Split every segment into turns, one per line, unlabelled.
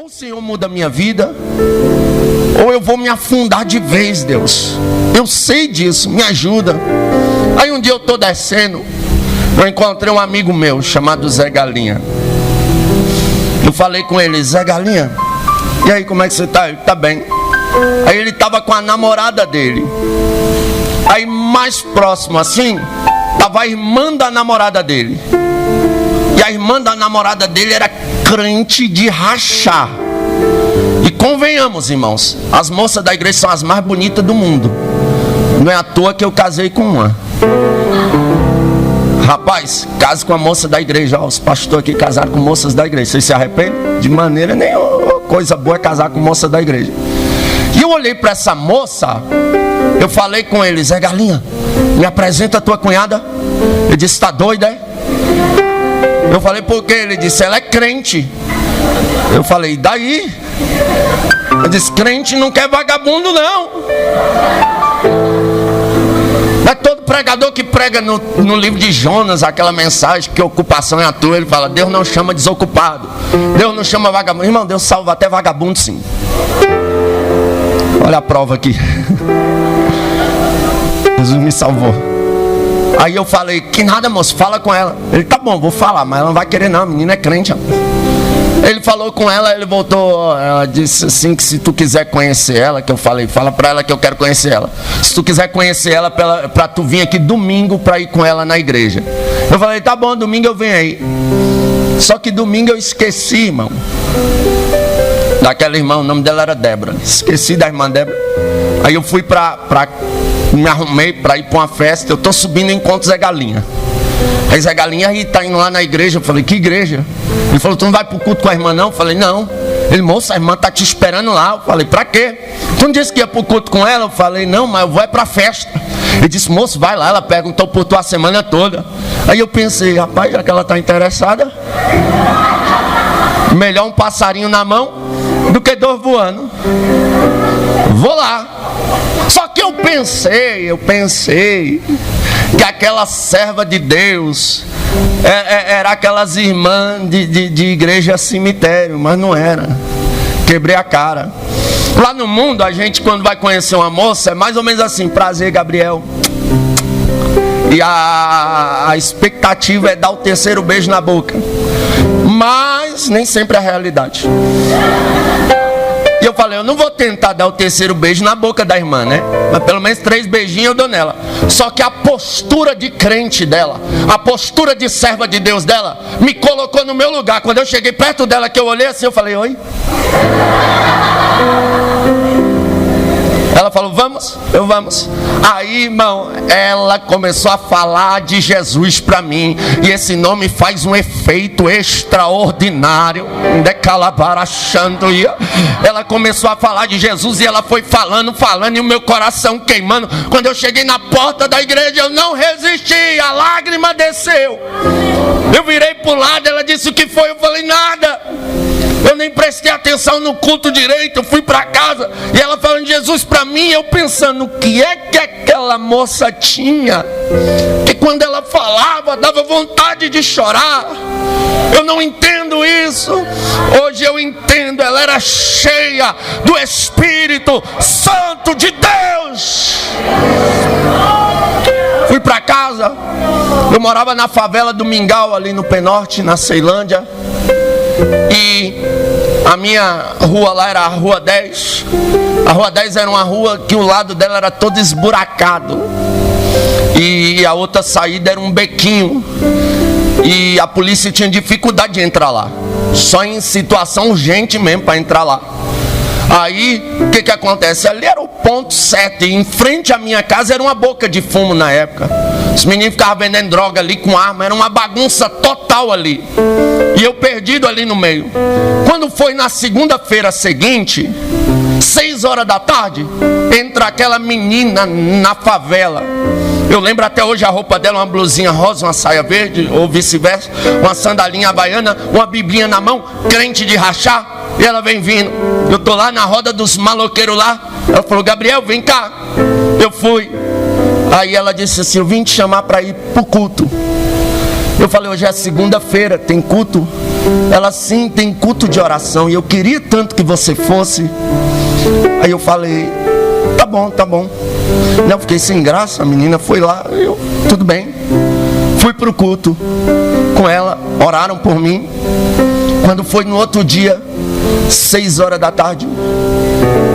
Ou o Senhor muda a minha vida, ou eu vou me afundar de vez, Deus. Eu sei disso, me ajuda. Aí um dia eu estou descendo, eu encontrei um amigo meu chamado Zé Galinha. Eu falei com ele: Zé Galinha, e aí, como é que você está? Ele: tá bem. Aí ele estava com a namorada dele. Aí mais próximo assim, estava a irmã da namorada dele. E a irmã da namorada dele era crente de rachar. E convenhamos, irmãos, as moças da igreja são as mais bonitas do mundo. Não é à toa que eu casei com uma. Rapaz, case com a moça da igreja. Ó, os pastores aqui casaram com moças da igreja. Vocês se arrependem? De maneira nenhuma. Coisa boa é casar com moça da igreja. E eu olhei para essa moça, eu falei com ele: Zé Galinha, me apresenta a tua cunhada. Ele disse: tá doida, é? Eu falei: por quê? Ele disse: ela é crente. Eu falei: e daí? Ele disse: crente não quer vagabundo, não. Não é todo pregador que prega no livro de Jonas aquela mensagem que ocupação é a tua. Ele fala: Deus não chama desocupado, Deus não chama vagabundo. Irmão, Deus salva até vagabundo, sim. Olha a prova aqui. Jesus me salvou. Aí eu falei: que nada, moço, fala com ela. Ele: tá bom, vou falar, mas ela não vai querer não, a menina é crente. Ele falou com ela, ele voltou, ela disse assim: que se tu quiser conhecer ela, que eu falei, fala pra ela que eu quero conhecer ela. Se tu quiser conhecer ela, pra tu vir aqui domingo pra ir com ela na igreja. Eu falei: tá bom, domingo eu venho aí. Só que domingo eu esqueci, irmão, daquela irmã, o nome dela era Débora. Esqueci da irmã Débora. Aí eu fui me arrumei para ir para uma festa. Eu tô subindo em encontro Zé Galinha. Aí Zé Galinha tá indo lá na igreja. Eu falei: que igreja? Ele falou: tu não vai pro culto com a irmã não? Eu falei: não. Ele: moça, a irmã tá te esperando lá. Eu falei: pra quê? Tu não disse que ia pro culto com ela? Eu falei: não, mas eu vou é pra festa. Ele disse: moço, vai lá. Ela perguntou por tua semana toda. Aí eu pensei: rapaz, já que ela tá interessada, melhor um passarinho na mão do que dois voando. Vou lá. Só que eu pensei que aquela serva de Deus era aquelas irmãs de igreja cemitério, mas não era. Quebrei a cara. Lá no mundo, a gente, quando vai conhecer uma moça, é mais ou menos assim: prazer, Gabriel. E a expectativa é dar o terceiro beijo na boca. Mas nem sempre é a realidade. E eu falei: eu não vou tentar dar o terceiro beijo na boca da irmã, né? Mas pelo menos 3 beijinhos eu dou nela. Só que a postura de crente dela, a postura de serva de Deus dela, me colocou no meu lugar. Quando eu cheguei perto dela, que eu olhei assim, eu falei: oi. Ela falou: vamos? Eu: vamos. Aí, irmão, ela começou a falar de Jesus para mim. E esse nome faz um efeito extraordinário. Ela começou a falar de Jesus e ela foi falando, e o meu coração queimando. Quando eu cheguei na porta da igreja, eu não resisti, a lágrima desceu. Eu virei pro lado, ela disse: o que foi? Eu falei: nada. Eu nem prestei atenção no culto direito. Eu fui para casa e ela falando de Jesus para mim. Eu pensando: o que é que aquela moça tinha, que quando ela falava dava vontade de chorar? Eu não entendo isso. Hoje eu entendo. Ela era cheia do Espírito Santo de Deus. Fui para casa. Eu morava na favela do Mingau, ali no Penorte, na Ceilândia. E a minha rua lá era a Rua 10. A Rua 10 era uma rua que o lado dela era todo esburacado. E a outra saída era um bequinho. E a polícia tinha dificuldade de entrar lá. Só em situação urgente mesmo para entrar lá. Aí, o que acontece? Ali era o ponto certo. E em frente à minha casa era uma boca de fumo na época. Os meninos ficavam vendendo droga ali com arma. Era uma bagunça total ali. E eu perdido ali no meio. Quando foi na segunda-feira seguinte, 6 horas da tarde, entra aquela menina na favela. Eu lembro até hoje a roupa dela: uma blusinha rosa, uma saia verde, ou vice-versa, uma sandalinha havaiana, uma biblinha na mão, crente de rachar. E ela vem vindo. Eu tô lá na roda dos maloqueiros lá. Ela falou: Gabriel, vem cá. Eu fui. Aí ela disse assim: eu vim te chamar para ir pro culto. Eu falei, hoje é segunda-feira, tem culto? Ela, sim, tem culto de oração, e eu queria tanto que você fosse. Aí eu falei, tá bom. Não, fiquei sem graça, a menina foi lá, tudo bem. Fui pro culto com ela, oraram por mim. Quando foi no outro dia, 6 horas da tarde,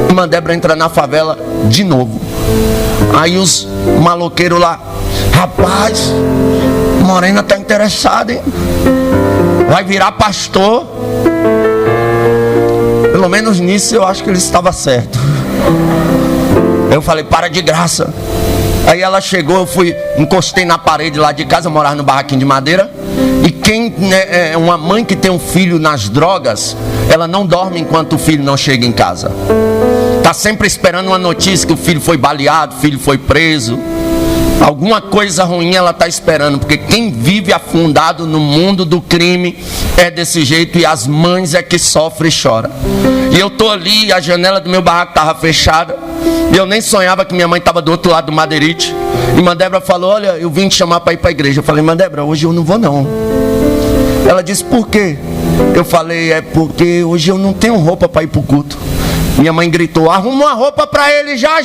irmã Débora entra na favela de novo. Aí os maloqueiros lá, rapaz, Morena tá interessada, hein? Vai virar pastor. Pelo menos nisso eu acho que ele estava certo. Eu falei, para de graça. Aí ela chegou, eu fui, encostei na parede lá de casa, eu morava no barraquinho de madeira. E quem é uma mãe que tem um filho nas drogas, ela não dorme enquanto o filho não chega em casa. Está sempre esperando uma notícia que o filho foi baleado, o filho foi preso. Alguma coisa ruim ela está esperando, porque quem vive afundado no mundo do crime é desse jeito, e as mães é que sofrem e choram. E eu estou ali, a janela do meu barraco estava fechada, e eu nem sonhava que minha mãe estava do outro lado do madeirite. E irmã Débora falou, olha, eu vim te chamar para ir para a igreja. Eu falei, irmã Débora, hoje eu não vou não. Ela disse, por quê? Eu falei, é porque hoje eu não tenho roupa para ir para o culto. Minha mãe gritou, arruma uma roupa para ele já.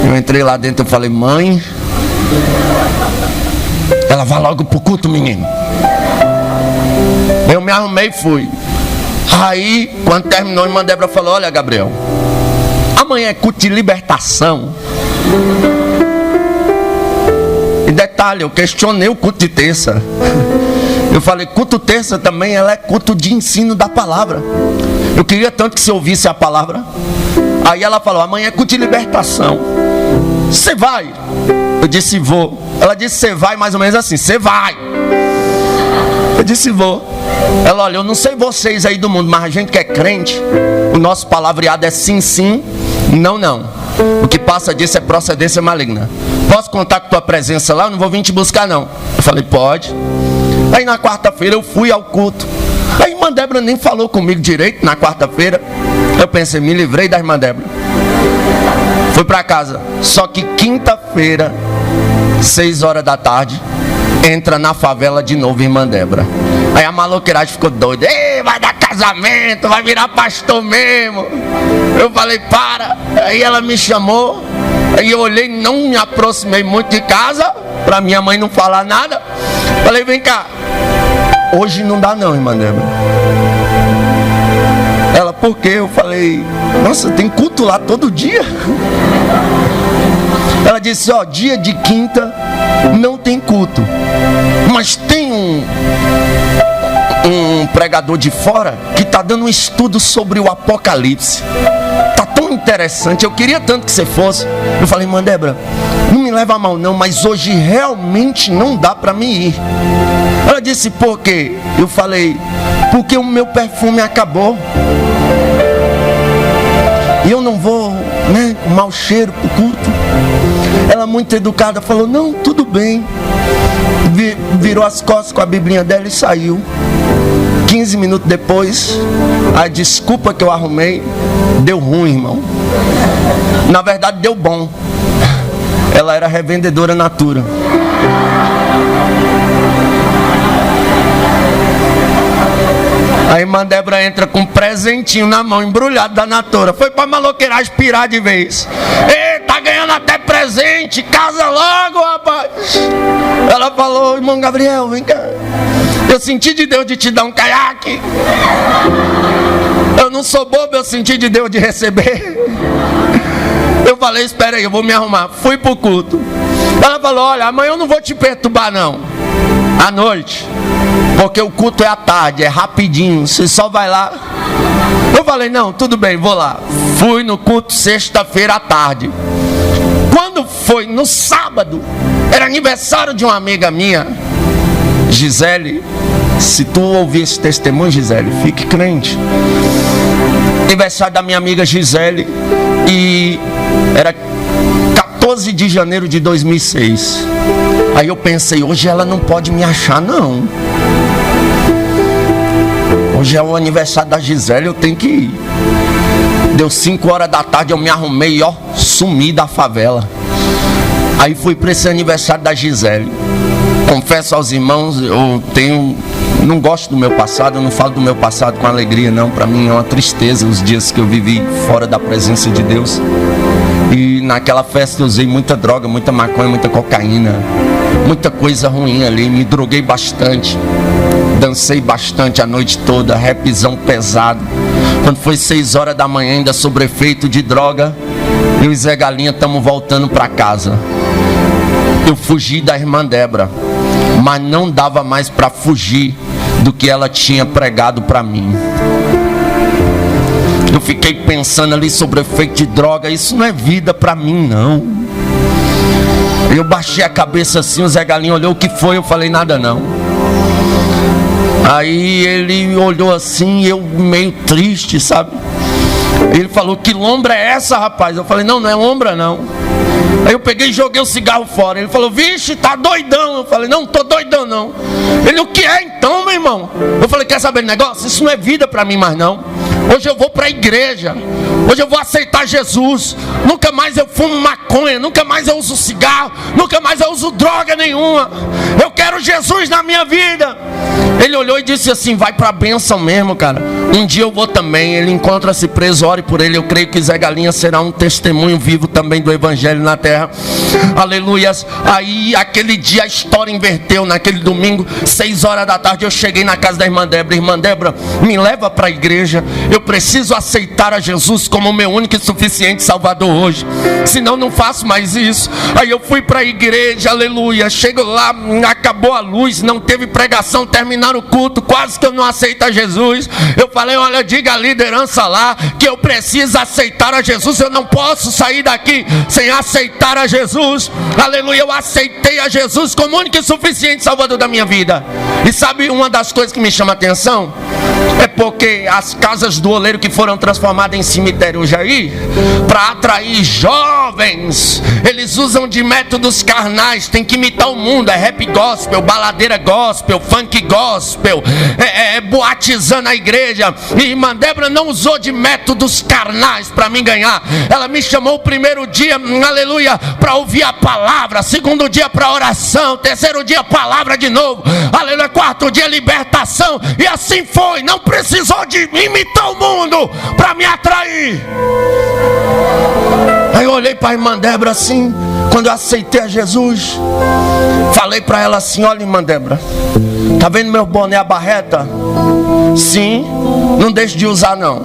Eu entrei lá dentro e falei, mãe, ela vai logo pro culto, menino. Eu me arrumei e fui. Aí, quando terminou, a irmã Débora falou, olha, Gabriel, amanhã é culto de libertação. E detalhe, eu questionei o culto de terça. Eu falei, culto terça também, ela é culto de ensino da palavra. Eu queria tanto que você ouvisse a palavra. Aí ela falou, amanhã é culto de libertação. Você vai? Eu disse, vou. Ela disse, você vai, mais ou menos assim, você vai. Eu disse, vou. Ela, olha, eu não sei vocês aí do mundo, mas a gente que é crente, o nosso palavreado é sim, sim, não, não. O que passa disso é procedência maligna. Posso contar com tua presença lá? Eu não vou vir te buscar não. Eu falei, pode. Aí na quarta-feira eu fui ao culto. A irmã Débora nem falou comigo direito na quarta-feira. Eu pensei, me livrei da irmã Débora. Fui para casa. Só que quinta-feira, 6 horas da tarde, entra na favela de novo irmã Débora. Aí a maloqueiragem ficou doida. Ei, vai dar casamento, vai virar pastor mesmo. Eu falei, para. Aí ela me chamou. Aí eu olhei, não me aproximei muito de casa, para minha mãe não falar nada. Falei, vem cá. Hoje não dá não, irmã Débora. Ela, por quê? Eu falei, nossa, tem culto lá todo dia. Ela disse, ó, dia de quinta não tem culto, mas tem um pregador de fora que está dando um estudo sobre o Apocalipse. Tá tão interessante, eu queria tanto que você fosse. Eu falei, irmã Débora, não me leva a mal não, mas hoje realmente não dá para mim ir. Ela disse, por quê? Eu falei, porque o meu perfume acabou. E eu não vou, né, com mau cheiro pro culto. Ela muito educada falou, não, tudo bem. Virou as costas com a biblinha dela e saiu. 15 minutos depois, a desculpa que eu arrumei deu ruim, irmão. Na verdade deu bom. Ela era revendedora Natura. A irmã Débora entra com um presentinho na mão, embrulhado da Natura. Foi pra maloqueiragem pirar de vez. Ei, tá ganhando até presente, casa logo, rapaz. Ela falou, irmão Gabriel, vem cá. Eu senti de Deus de te dar um caiaque. Eu não sou bobo, eu senti de Deus de receber. Eu falei, espera aí, eu vou me arrumar. Fui pro culto. Ela falou, olha, amanhã eu não vou te perturbar não, à noite, porque o culto é à tarde, é rapidinho, você só vai lá. Eu falei, não, tudo bem, vou lá. Fui no culto sexta-feira à tarde. Quando foi no sábado, era aniversário de uma amiga minha, Gisele. Se tu ouvir esse testemunho, Gisele, fique crente. Aniversário da minha amiga Gisele. E era 14 de janeiro de 2006. Aí eu pensei, hoje ela não pode me achar não. Hoje é o aniversário da Gisele, eu tenho que ir. Deu 5 horas da tarde, eu me arrumei, ó, sumi da favela. Aí fui para esse aniversário da Gisele. Confesso aos irmãos, não gosto do meu passado, eu não falo do meu passado com alegria não. Para mim é uma tristeza os dias que eu vivi fora da presença de Deus. E naquela festa eu usei muita droga, muita maconha, muita cocaína, muita coisa ruim ali. Me droguei bastante, dancei bastante a noite toda, rapzão pesado. Quando foi 6 horas da manhã, ainda sob efeito de droga, eu e Zé Galinha estamos voltando para casa. Eu fugi da irmã Débora, mas não dava mais para fugir do que ela tinha pregado para mim. Eu fiquei pensando ali sobre o efeito de droga. Isso não é vida para mim não. Eu baixei a cabeça assim, o Zé Galinha olhou, o que foi? Eu falei, nada não. Aí ele olhou assim, eu meio triste, sabe? Ele falou, que lombra é essa, rapaz? Eu falei, não é lombra não. Aí eu peguei e joguei o cigarro fora. Ele falou, vixe, tá doidão. Eu falei, não tô doidão não. Ele, o que é então, meu irmão? Eu falei, quer saber do negócio? Isso não é vida pra mim mais não. Hoje eu vou para a igreja, hoje eu vou aceitar Jesus. Nunca mais eu fumo maconha, nunca mais eu uso cigarro, nunca mais eu uso droga nenhuma. Eu quero Jesus na minha vida. Ele olhou e disse assim, vai para a bênção mesmo, cara. Um dia eu vou também. Ele encontra-se preso, ore por ele. Eu creio que Zé Galinha será um testemunho vivo também do evangelho na terra. Aleluias. Aí aquele dia a história inverteu. Naquele domingo, 6 horas da tarde, eu cheguei na casa da irmã Débora. Irmã Débora, me leva para a igreja. Eu preciso aceitar a Jesus como o meu único e suficiente Salvador hoje, senão não faço mais isso. Aí eu fui para a igreja, aleluia. Chego lá, acabou a luz, não teve pregação, terminaram o culto, quase que eu não aceito a Jesus. Eu falei, olha, diga à liderança lá que eu preciso aceitar a Jesus. Eu não posso sair daqui sem aceitar a Jesus. Aleluia, eu aceitei a Jesus como único e suficiente Salvador da minha vida. E sabe uma das coisas que me chama a atenção? É porque as casas do oleiro que foram transformadas em cemitério Jair, para atrair jovens, eles usam de métodos carnais. Tem que imitar o mundo, é rap gospel, baladeira gospel, funk gospel, boatizando a igreja. E irmã Débora não usou de métodos carnais para me ganhar. Ela me chamou o primeiro dia, aleluia, para ouvir a palavra, segundo dia para oração, terceiro dia palavra de novo, aleluia, quarto dia libertação. E assim foi, não precisou de imitar o mundo para me atrair. Aí eu olhei para a irmã Débora assim, quando eu aceitei a Jesus, falei para ela assim, olha irmã Débora, tá vendo meu boné, a barreta? Sim, não deixe de usar não.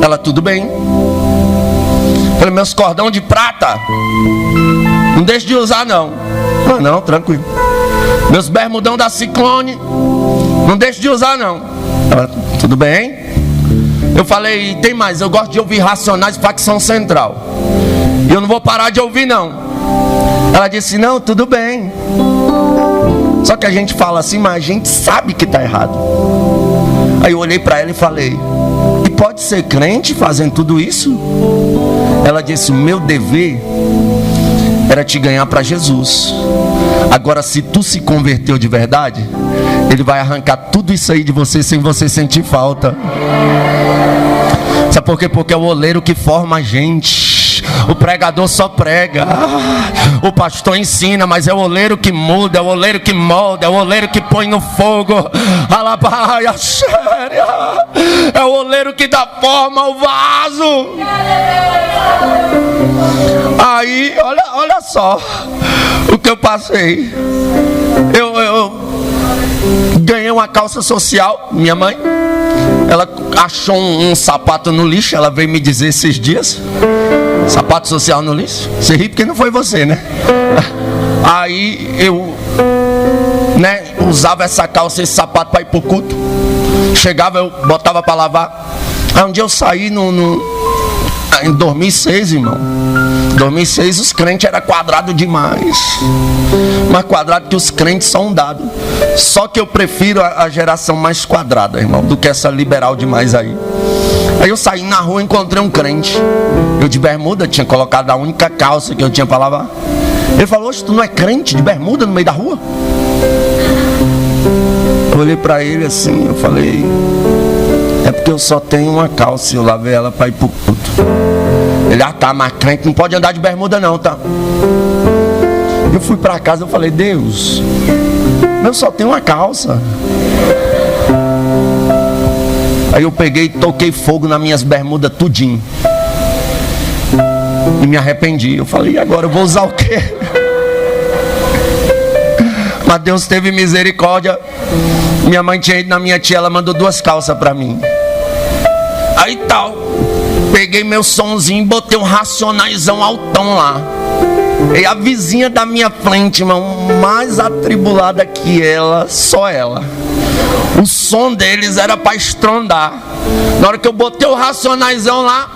Ela, tudo bem. Falei, meus cordão de prata, não deixe de usar não. Ah, não, tranquilo. Meus bermudão da Ciclone, não deixe de usar não. Ela, tudo bem. Eu falei, tem mais, eu gosto de ouvir Racionais, Facção Central, e eu não vou parar de ouvir não. Ela disse, não, tudo bem. Só que a gente fala assim, mas a gente sabe que está errado. Aí eu olhei para ela e falei, e pode ser crente fazendo tudo isso? Ela disse, o meu dever era te ganhar para Jesus. Agora se tu se converteu de verdade, Ele vai arrancar tudo isso aí de você sem você sentir falta. Sabe por quê? Porque é o oleiro que forma a gente. O pregador só prega, o pastor ensina, mas é o oleiro que muda, é o oleiro que molda, é o oleiro que põe no fogo. É o oleiro que dá forma ao vaso. Aí, olha só o que eu passei. Eu ganhei uma calça social. Minha mãe, ela achou um sapato no lixo. Ela veio me dizer esses dias, sapato social no lixo. Você ri porque não foi você, né? Aí eu, usava essa calça, esse sapato para ir pro culto. Chegava, eu botava para lavar. Aí um dia eu saí em 2006, irmão. Em 2006 os crentes eram quadrados demais. Mais quadrado que os crentes são dados. Só que eu prefiro a geração mais quadrada, irmão, do que essa liberal demais aí. Aí eu saí na rua e encontrei um crente. Eu de bermuda, tinha colocado a única calça que eu tinha para lavar. Ele falou, oxe, tu não é crente de bermuda no meio da rua? Eu olhei para ele assim, eu falei, é porque eu só tenho uma calça e eu lavei ela para ir pro culto. Ele, tá, mas crente não pode andar de bermuda não, tá? Eu fui para casa, eu falei, Deus, eu só tenho uma calça. Aí eu peguei e toquei fogo nas minhas bermudas tudinho. E me arrependi. Eu falei, e agora eu vou usar o quê? Mas Deus teve misericórdia. Minha mãe tinha ido na minha tia, ela mandou 2 calças para mim. Aí tal, peguei meu sonzinho, botei um Racionaizão altão lá. E a vizinha da minha frente, irmão, mais atribulada que ela, só ela. O som deles era para estrondar. Na hora que eu botei o Racionaizão lá,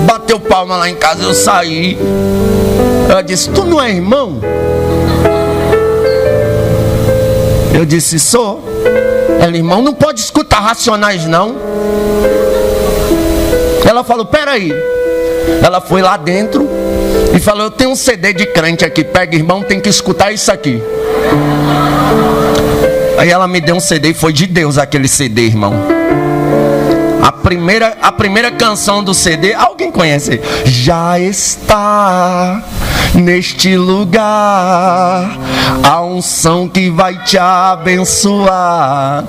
bateu palma lá em casa, eu saí. Ela disse, tu não é irmão? Eu disse, sou. Ela, irmão, não pode escutar Racionais não. Ela falou, peraí. Ela foi lá dentro e falou, eu tenho um CD de crente aqui, pega, irmão, tem que escutar isso aqui. Aí ela me deu um CD e foi de Deus aquele CD, irmão. A primeira canção do CD, alguém conhece? Já está neste lugar a unção que vai te abençoar.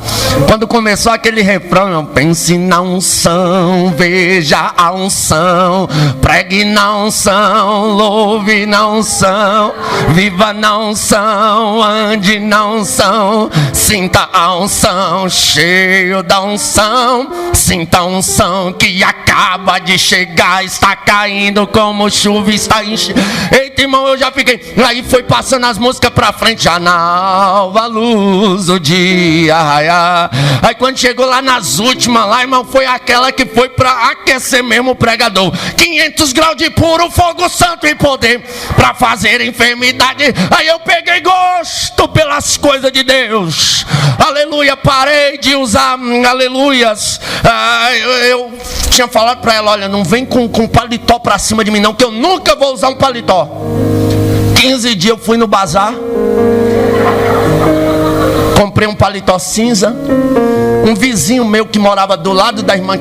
Quando começou aquele refrão, eu pense na unção, veja a unção, pregue na unção, louve na unção, viva na unção, ande na unção, sinta a unção, cheio da unção, sinta a unção que acaba de chegar, está caindo como chuva, está enchendo. Eita, irmão, eu já fiquei. Aí foi passando as músicas pra frente, já na alva luz o dia raiar. Aí quando chegou lá nas últimas lá, irmão, foi aquela que foi pra aquecer mesmo o pregador. 500 graus de puro fogo santo e poder pra fazer enfermidade. Aí eu peguei gosto pelas coisas de Deus. Aleluia, parei de usar aleluias. Eu tinha falado pra ela, olha, não vem com paletó pra cima de mim não, que eu nunca vou usar um paletó. 15 dias eu fui no bazar, comprei um paletó cinza. Um vizinho meu que morava do lado da irmã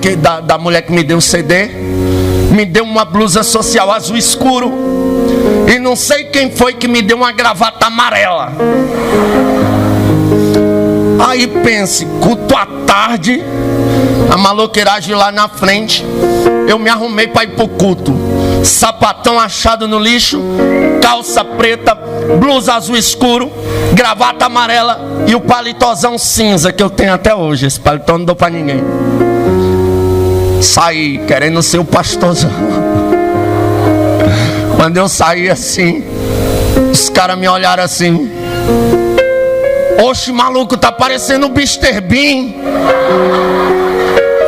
da mulher que me deu o CD, me deu uma blusa social azul escuro. E não sei quem foi que me deu uma gravata amarela. Aí pense, culto à tarde, a maloqueiragem lá na frente. Eu me arrumei para ir pro culto. Sapatão achado no lixo, calça preta, blusa azul escuro, gravata amarela e o paletózão cinza que eu tenho até hoje. Esse paletó não dou para ninguém. Saí querendo ser o pastorzão. Quando eu saí assim, os caras me olharam assim. Oxe, maluco, tá parecendo o Mr. Bean.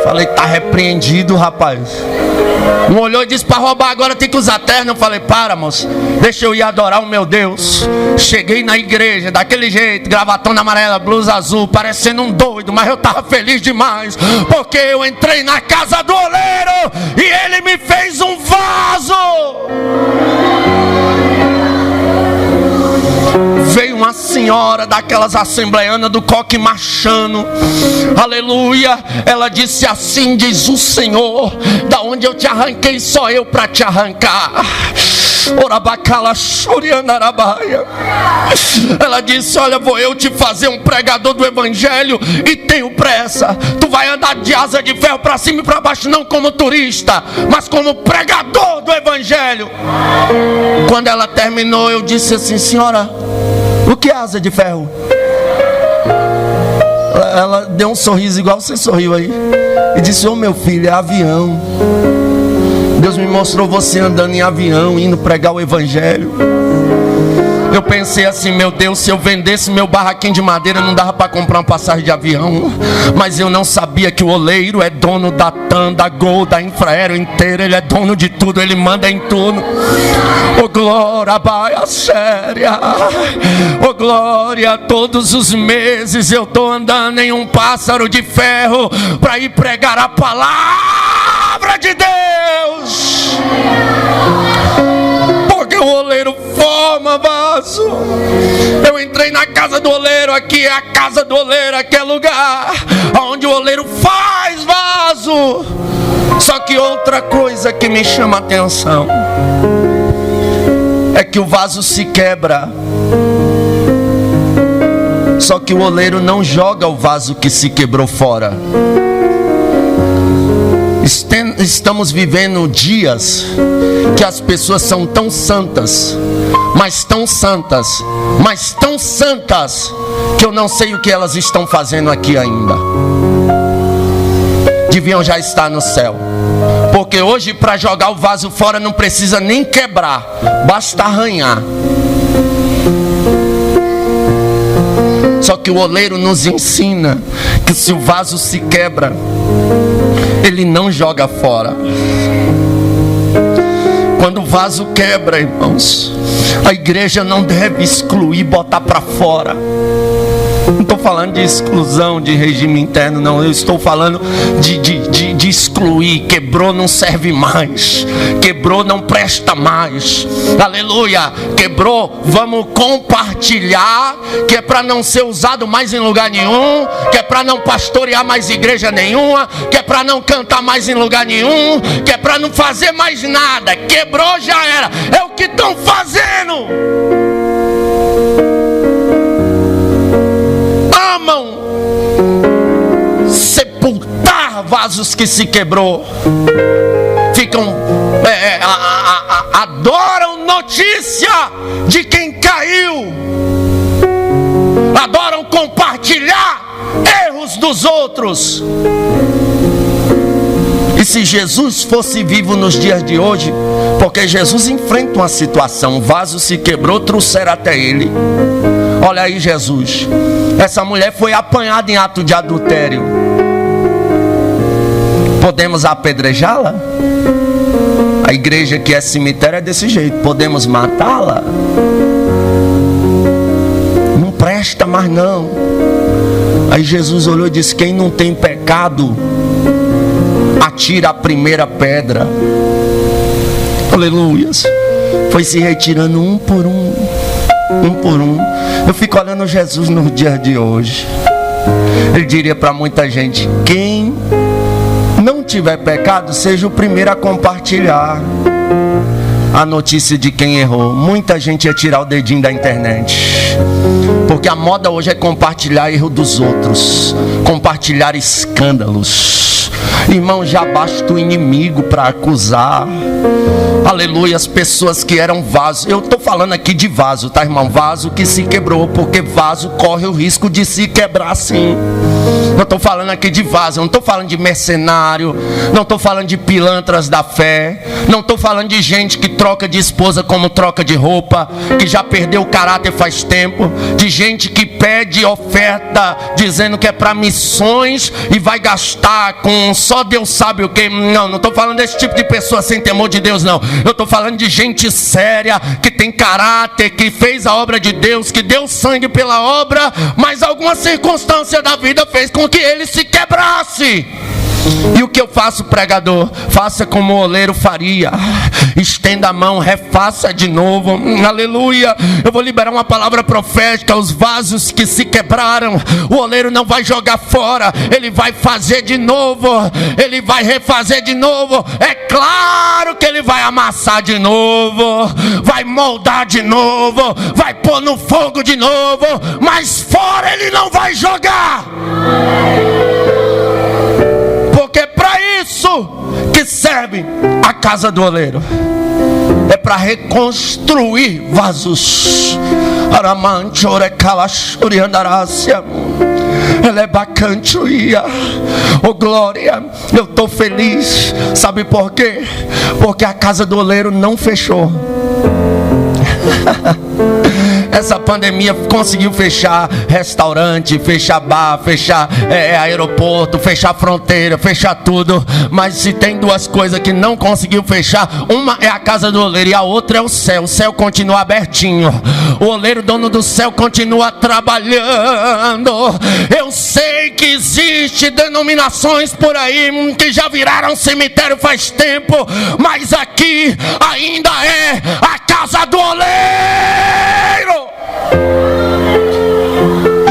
Falei, tá repreendido, rapaz. Um olhou e disse, para roubar agora tem que usar terno. Eu falei, para, moço, deixa eu ir adorar o meu Deus. Cheguei na igreja, daquele jeito, gravatona amarela, blusa azul, parecendo um doido, mas eu tava feliz demais, porque eu entrei na casa do oleiro e ele me fez um vaso. Veio uma senhora daquelas assembleianas do coque machano, aleluia. Ela disse assim, diz o Senhor, da onde eu te arranquei, só eu para te arrancar. Ela disse, olha, vou eu te fazer um pregador do evangelho e tenho pressa. Tu vai andar de asa de ferro para cima e para baixo, não como turista, mas como pregador do evangelho. Quando ela terminou, eu disse assim, senhora, o que é asa de ferro? Ela deu um sorriso igual você sorriu aí e disse, ô meu filho, é avião. Deus me mostrou você andando em avião, indo pregar o evangelho. Eu pensei assim, meu Deus, se eu vendesse meu barraquinho de madeira, não dava para comprar uma passagem de avião. Mas eu não sabia que o oleiro é dono da TAM, da Gol, da Infraero inteira. Ele é dono de tudo, ele manda em tudo. Oh glória, baia séria. Oh glória, todos os meses eu tô andando em um pássaro de ferro para ir pregar a palavra de Deus. Porque o oleiro forma vaso. Eu entrei na casa do oleiro, aqui é a casa do oleiro, aqui é lugar onde o oleiro faz vaso. Só que outra coisa que me chama a atenção é que o vaso se quebra, só que o oleiro não joga o vaso que se quebrou fora. Estamos vivendo dias que as pessoas são tão santas, mas tão santas, mas tão santas, que eu não sei o que elas estão fazendo aqui ainda. Deviam já estar no céu, porque hoje para jogar o vaso fora não precisa nem quebrar, basta arranhar. Só que o oleiro nos ensina que se o vaso se quebra, ele não joga fora. Quando o vaso quebra, irmãos, a igreja não deve excluir, botar para fora. Não estou falando de exclusão, de regime interno, não. Eu estou falando de excluir. Quebrou, não serve mais. Quebrou, não presta mais. Aleluia. Quebrou, vamos compartilhar. Que é para não ser usado mais em lugar nenhum. Que é para não pastorear mais igreja nenhuma. Que é para não cantar mais em lugar nenhum. Que é para não fazer mais nada. Quebrou, já era. É o que estão fazendo. Amam sepultar vasos que se quebrou. Ficam adoram notícia de quem caiu. Adoram compartilhar erros dos outros. E se Jesus fosse vivo nos dias de hoje, porque Jesus enfrenta uma situação, o vaso se quebrou, trouxeram até ele. Olha aí Jesus, essa mulher foi apanhada em ato de adultério. Podemos apedrejá-la? A igreja que é cemitério é desse jeito. Podemos matá-la? Não presta mais não. Aí Jesus olhou e disse: quem não tem pecado, atira a primeira pedra. Aleluias. Foi se retirando um por um. Eu fico olhando Jesus nos dias de hoje. Ele diria para muita gente: quem não tiver pecado, seja o primeiro a compartilhar a notícia de quem errou. Muita gente ia tirar o dedinho da internet, porque a moda hoje é compartilhar erro dos outros, compartilhar escândalos. Irmão, já basta o inimigo para acusar. Aleluia, as pessoas que eram vasos. Eu estou falando aqui de vaso, tá, irmão? Vaso que se quebrou, porque vaso corre o risco de se quebrar sim. Eu estou falando aqui de vaso, eu não estou falando de mercenário, não estou falando de pilantras da fé, não estou falando de gente que troca de esposa como troca de roupa, que já perdeu o caráter faz tempo, de gente que pede oferta dizendo que é para missões e vai gastar com só Deus sabe o que. Não estou falando desse tipo de pessoa sem temor de Deus, não. Eu estou falando de gente séria, que tem caráter, que fez a obra de Deus, que deu sangue pela obra, mas alguma circunstância da vida fez com que ele se quebrasse. E o que eu faço, pregador? Faça como o oleiro faria. Estenda a mão, refaça de novo. Aleluia. Eu vou liberar uma palavra profética. Os vasos que se quebraram, o oleiro não vai jogar fora, ele vai fazer de novo, ele vai refazer de novo. É claro que ele vai amassar de novo, vai moldar de novo, vai pôr no fogo de novo, mas fora ele não vai jogar. Porque é para isso que serve a casa do oleiro. É para reconstruir vasos. Aramante, orecalachuri, andarácia. Ela é bacante, oh glória. Eu estou feliz. Sabe por quê? Porque a casa do oleiro não fechou. Essa pandemia conseguiu fechar restaurante, fechar bar, fechar aeroporto, fechar fronteira, fechar tudo. Mas se tem duas coisas que não conseguiu fechar, uma é a casa do oleiro e a outra é o céu. O céu continua abertinho. O oleiro, dono do céu, continua trabalhando. Eu sei que existe denominações por aí que já viraram cemitério faz tempo, mas aqui ainda é a casa do oleiro.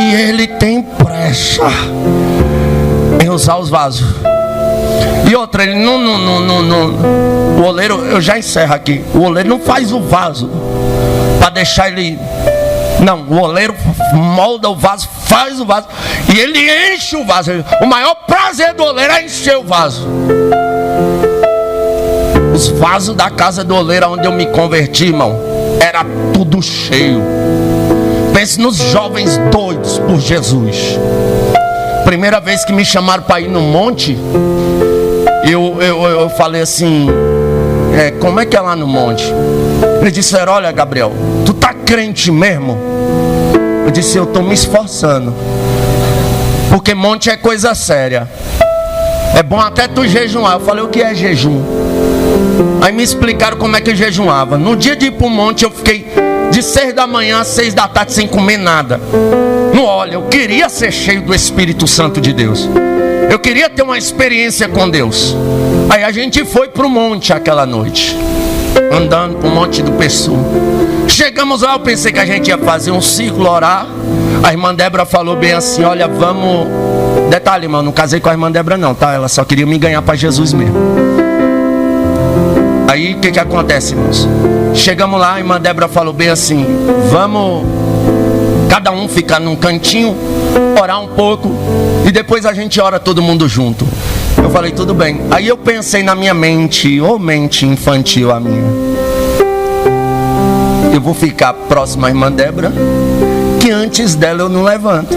E ele tem pressa em usar os vasos. E outra, ele não. O oleiro, eu já encerro aqui. O oleiro não faz o vaso para deixar ele. Não, o oleiro molda o vaso, faz o vaso e ele enche o vaso. O maior prazer do oleiro é encher o vaso. Os vasos da casa do oleiro onde eu me converti, irmão, era tudo cheio. Pense nos jovens doidos por Jesus. Primeira vez que me chamaram para ir no monte, eu falei assim, como é que é lá no monte? Eles disseram, olha Gabriel, tu tá crente mesmo? Eu disse, eu estou me esforçando, porque monte é coisa séria. É bom até tu jejuar. Eu falei, o que é jejum? Aí me explicaram como é que eu jejuava. No dia de ir para o monte eu fiquei de 6 da manhã às 6 da tarde sem comer nada. Não, olha, eu queria ser cheio do Espírito Santo de Deus. Eu queria ter uma experiência com Deus. Aí a gente foi para o monte aquela noite, andando para o Monte do Pessu. Chegamos lá, eu pensei que a gente ia fazer um ciclo, orar. A irmã Débora falou bem assim, olha, vamos... Detalhe, irmão, não casei com a irmã Débora não, tá? Ela só queria me ganhar para Jesus mesmo. Aí, o que acontece, irmãos? Chegamos lá, a irmã Débora falou bem assim, vamos cada um ficar num cantinho, orar um pouco, e depois a gente ora todo mundo junto. Eu falei, tudo bem. Aí eu pensei na minha mente, mente infantil a minha, eu vou ficar próximo à irmã Débora, que antes dela eu não levanto.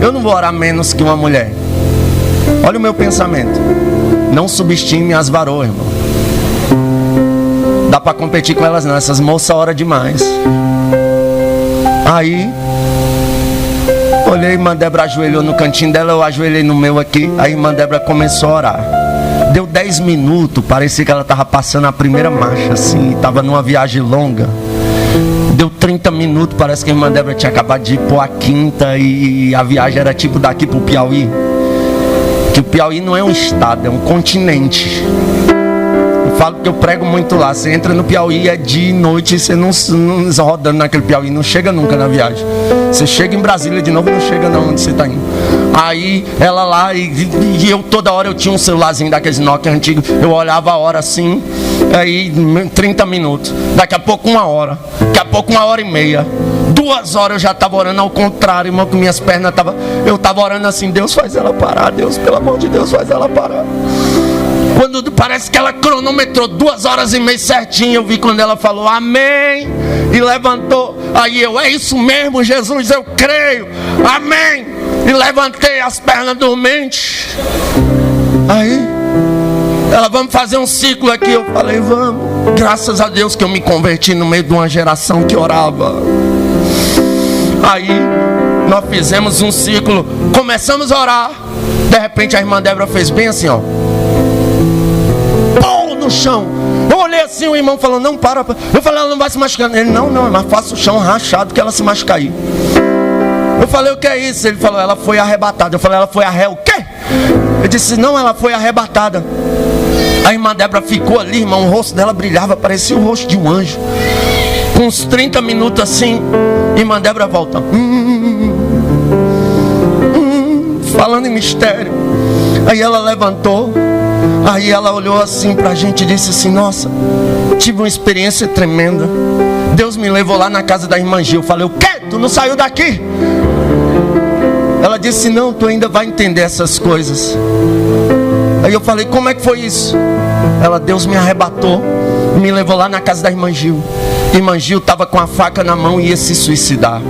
Eu não vou orar menos que uma mulher. Olha o meu pensamento. Não subestime as varoas, irmão. Dá para competir com elas não. Essas moças oram demais. Aí olhei, a irmã Débora ajoelhou no cantinho dela, eu ajoelhei no meu aqui. Aí a irmã Débora começou a orar. Deu 10 minutos, parecia que ela estava passando a primeira marcha assim, estava numa viagem longa. Deu 30 minutos, parece que a irmã Débora tinha acabado de ir para a quinta e a viagem era tipo daqui para o Piauí. Que o Piauí não é um estado, é um continente. Eu falo que eu prego muito lá. Você entra no Piauí, é dia e noite, você não rodando naquele Piauí, não chega nunca na viagem. Você chega em Brasília de novo, não chega não onde você está indo. Aí ela lá, e eu toda hora eu tinha um celularzinho daqueles Nokia antigos, eu olhava a hora assim, aí 30 minutos, daqui a pouco 1 hora, daqui a pouco 1h30, 2 horas eu já estava orando ao contrário, irmão, que minhas pernas estavam, eu estava orando assim, Deus faz ela parar, Deus, pelo amor de Deus, faz ela parar. Quando parece que ela cronometrou 2h30 certinho, eu vi quando ela falou amém e levantou. Aí eu, é isso mesmo, Jesus, eu creio, amém. E levantei as pernas dormentes. Aí ela, vamos fazer um ciclo aqui. Eu falei, vamos. Graças a Deus que eu me converti no meio de uma geração que orava. Aí nós fizemos um ciclo, começamos a orar. De repente a irmã Débora fez bem assim, ó, no chão. Eu olhei assim, o irmão falou, não, para. Eu falei, ela não vai se machucar. Ele, não, mas faça o chão rachado que ela se machuca aí. Eu falei, o que é isso? Ele falou, ela foi arrebatada. Eu falei, ela foi o quê? Eu disse, não, ela foi arrebatada. A irmã Débora ficou ali, irmão, o rosto dela brilhava, parecia o rosto de um anjo. Com uns 30 minutos assim, a irmã Débora volta, falando em mistério. Aí ela levantou. Aí ela olhou assim pra gente e disse assim, nossa, tive uma experiência tremenda. Deus me levou lá na casa da irmã Gil. Eu falei, o quê? Tu não saiu daqui? Ela disse, não, tu ainda vai entender essas coisas. Aí eu falei, como é que foi isso? Ela, Deus me arrebatou, me levou lá na casa da irmã Gil. Irmã Gil estava com a faca na mão e ia se suicidar.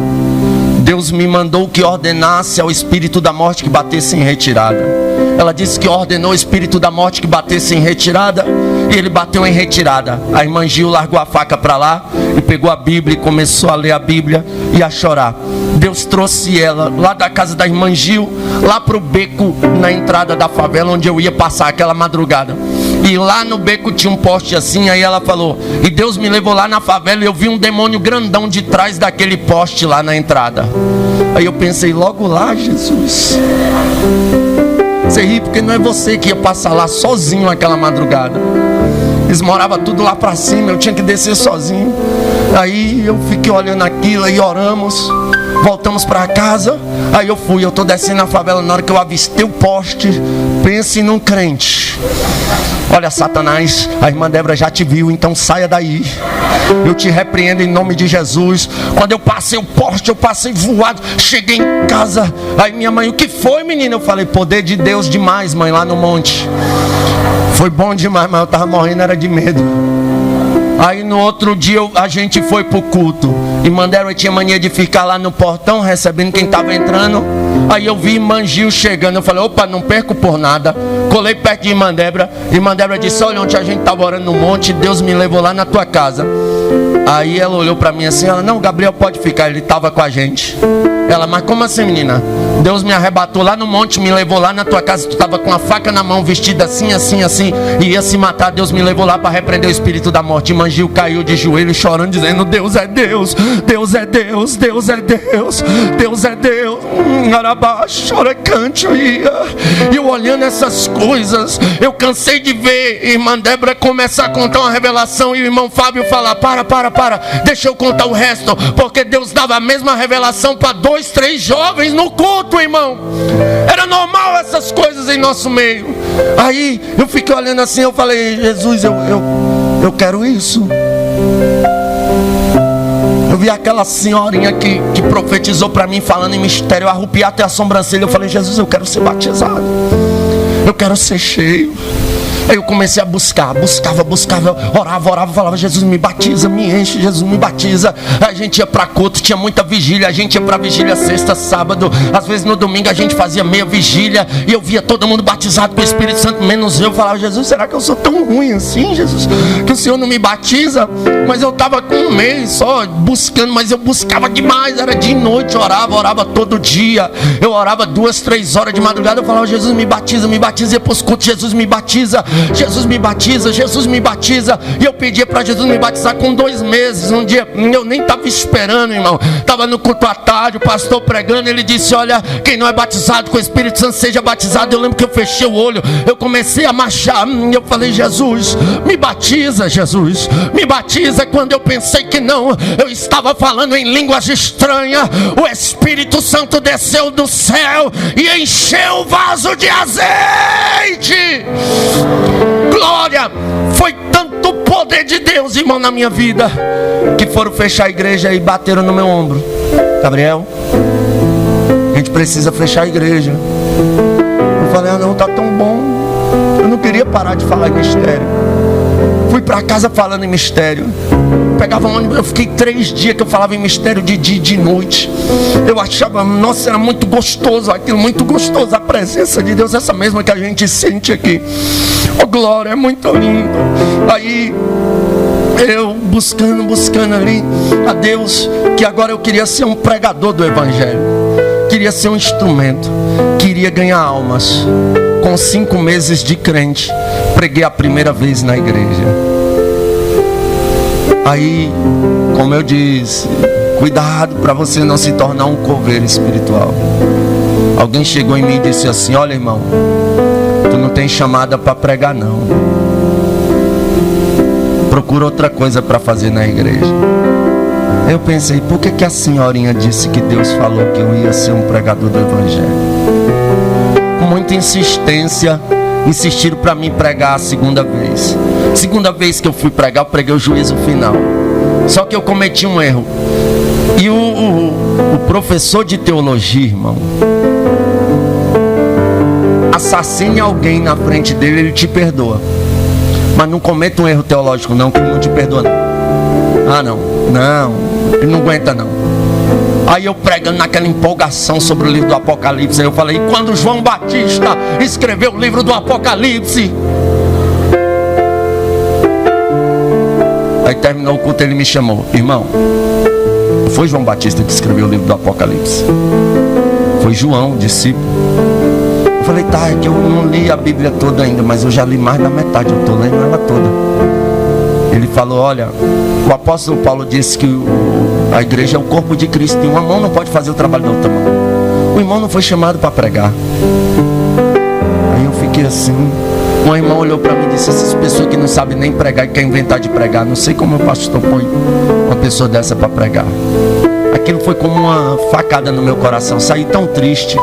Deus me mandou que ordenasse ao espírito da morte que batesse em retirada. Ela disse que ordenou o espírito da morte que batesse em retirada, e ele bateu em retirada. A irmã Gil largou a faca para lá e pegou a Bíblia e começou a ler a Bíblia e a chorar. Deus trouxe ela lá da casa da irmã Gil, lá para o beco na entrada da favela onde eu ia passar aquela madrugada. E lá no beco tinha um poste assim. Aí ela falou, e Deus me levou lá na favela e eu vi um demônio grandão de trás daquele poste lá na entrada. Aí eu pensei, logo lá, Jesus. Você ri porque não é você que ia passar lá sozinho aquela madrugada. Eles moravam tudo lá pra cima, eu tinha que descer sozinho. Aí eu fiquei olhando aquilo e oramos. voltamos para casa. Aí eu tô descendo na favela. Na hora que eu avistei o poste, pense num crente. Olha, Satanás, a irmã Débora já te viu, então saia daí. Eu te repreendo em nome de Jesus. Quando eu passei o poste, eu passei voado. Cheguei em casa, aí minha mãe: o que foi, menina? Eu falei: poder de Deus demais, mãe, lá no monte. Foi bom demais, mas eu tava morrendo, era de medo. Aí no outro dia a gente foi pro culto. Irmã Débora tinha mania de ficar lá no portão recebendo quem estava entrando. Aí eu vi irmã Gil chegando. Eu falei: opa, não perco por nada. Colei perto de irmã Débora. Irmã Débora disse: olha, ontem a gente estava orando no monte, Deus me levou lá na tua casa. Aí ela olhou para mim assim, ela: não, Gabriel pode ficar, ele estava com a gente. Ela: mas como assim, menina? Deus me arrebatou lá no monte, me levou lá na tua casa, tu estava com a faca na mão, vestida assim, assim, assim, e ia se matar. Deus me levou lá para repreender o espírito da morte. Irmã Gil caiu de joelho chorando, dizendo: Deus é Deus, Deus é Deus, Deus é Deus, Deus é Deus. Chora, cante, ia. E eu olhando essas coisas, eu cansei de ver irmã Débora começar a contar uma revelação e o irmão Fábio falar: para, deixa eu contar o resto, porque Deus dava a mesma revelação para 2, 3 jovens no culto, irmão. Era normal essas coisas em nosso meio. Aí eu fiquei olhando assim, eu falei: Jesus, eu quero isso. Eu vi aquela senhorinha que profetizou para mim falando em mistério, eu arrupiei até a sobrancelha. Eu falei: Jesus, eu quero ser batizado, eu quero ser cheio. Aí eu comecei a buscava, orava, falava: Jesus, me batiza, me enche, Jesus, me batiza. Aí a gente ia para culto, tinha muita vigília, a gente ia para vigília sexta, sábado, às vezes no domingo a gente fazia meia vigília, e eu via todo mundo batizado com o Espírito Santo, menos eu. Falava: Jesus, será que eu sou tão ruim assim, Jesus, que o Senhor não me batiza? Mas eu estava com um mês só buscando, mas eu buscava demais, era de noite, orava todo dia, eu orava 2, 3 horas de madrugada. Eu falava: Jesus, me batiza, ia para os cultos: Jesus, me batiza, Jesus, me batiza, Jesus, me batiza. E eu pedia para Jesus me batizar com 2 meses. Um dia, eu nem estava esperando, irmão, estava no culto à tarde, o pastor pregando, ele disse: olha, quem não é batizado com o Espírito Santo seja batizado. Eu lembro que eu fechei o olho, eu comecei a marchar, eu falei: Jesus, me batiza, Jesus, me batiza. Quando eu pensei que não, eu estava falando em línguas estranhas, o Espírito Santo desceu do céu e encheu o vaso de azeite. Glória! Foi tanto poder de Deus, irmão, na minha vida, que foram fechar a igreja e bateram no meu ombro: Gabriel, a gente precisa fechar a igreja. Eu falei: ah, não, tá tão bom. Eu não queria parar de falar em mistério. Fui para casa falando em mistério. Pegava um ônibus, eu fiquei 3 dias que eu falava em mistério, de dia e de noite. Eu achava, nossa, era muito gostoso aquilo, muito gostoso a presença de Deus, essa mesma que a gente sente aqui. Oh, glória, é muito lindo. Aí eu buscando ali a Deus, que agora eu queria ser um pregador do Evangelho, queria ser um instrumento, queria ganhar almas. Com 5 meses de crente, preguei a primeira vez na igreja. Aí, como eu disse, cuidado para você não se tornar um coveiro espiritual. Alguém chegou em mim e disse assim: olha, irmão, tu não tem chamada para pregar, não. Procura outra coisa para fazer na igreja. Eu pensei: por que a senhorinha disse que Deus falou que eu ia ser um pregador do Evangelho? Com muita insistência, insistiram para mim pregar a segunda vez. Segunda vez que eu fui pregar, eu preguei o juízo final. Só que eu cometi um erro. E o professor de teologia, irmão, assassine alguém na frente dele, ele te perdoa. Mas não cometa um erro teológico não, que ele não te perdoa não. Ah, não, ele não aguenta não. Aí eu pregando naquela empolgação sobre o livro do Apocalipse, aí eu falei: e quando João Batista escreveu o livro do Apocalipse? Aí terminou o culto, ele me chamou: irmão, não foi João Batista que escreveu o livro do Apocalipse, foi João, discípulo. Eu falei: tá, é que eu não li a Bíblia toda ainda, mas eu já li mais da metade, eu estou lendo ela toda. Ele falou: olha, o apóstolo Paulo disse que a igreja é o corpo de Cristo, e uma mão não pode fazer o trabalho da outra mão. O irmão não foi chamado para pregar. Aí eu fiquei assim. Uma irmã olhou para mim e disse: essas pessoas que não sabem nem pregar e querem inventar de pregar, não sei como o pastor põe uma pessoa dessa para pregar. Aquilo foi como uma facada no meu coração. Saí tão triste.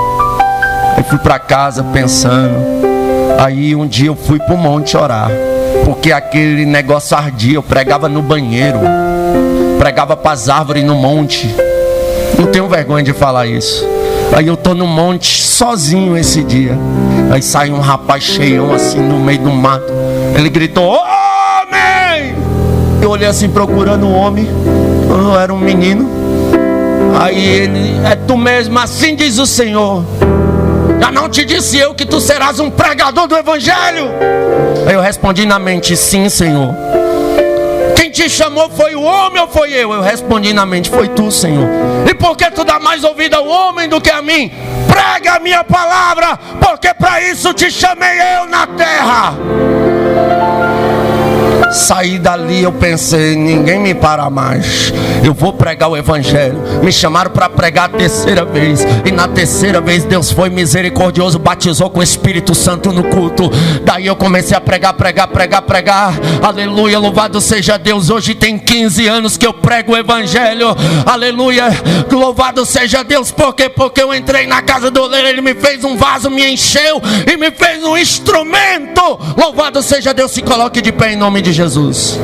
Aí fui para casa pensando. Aí um dia eu fui para o monte orar, porque aquele negócio ardia. Eu pregava no banheiro, pregava para as árvores no monte. Não tenho vergonha de falar isso. Aí eu tô no monte sozinho esse dia. Aí sai um rapaz cheião assim no meio do mato. Ele gritou: homem! Eu olhei assim procurando um homem. Eu era um menino. Aí ele: é tu mesmo, assim diz o Senhor. Já não te disse eu que tu serás um pregador do evangelho? Aí eu respondi na mente: sim, Senhor. Quem te chamou foi o homem ou foi eu? Eu respondi na mente: foi tu, Senhor. E por que tu dá mais ouvido ao homem do que a mim? Prega a minha palavra, porque para isso te chamei eu na terra. Saí dali, eu pensei: ninguém me para mais. Eu vou pregar o evangelho. Me chamaram para pregar a terceira vez. E na terceira vez Deus foi misericordioso, batizou com o Espírito Santo no culto. Daí eu comecei a pregar. Aleluia, louvado seja Deus. Hoje tem 15 anos que eu prego o evangelho. Aleluia, louvado seja Deus. Por quê? Porque eu entrei na casa do oleiro, ele me fez um vaso, me encheu e me fez um instrumento. Louvado seja Deus. Se coloque de pé em nome de Jesus.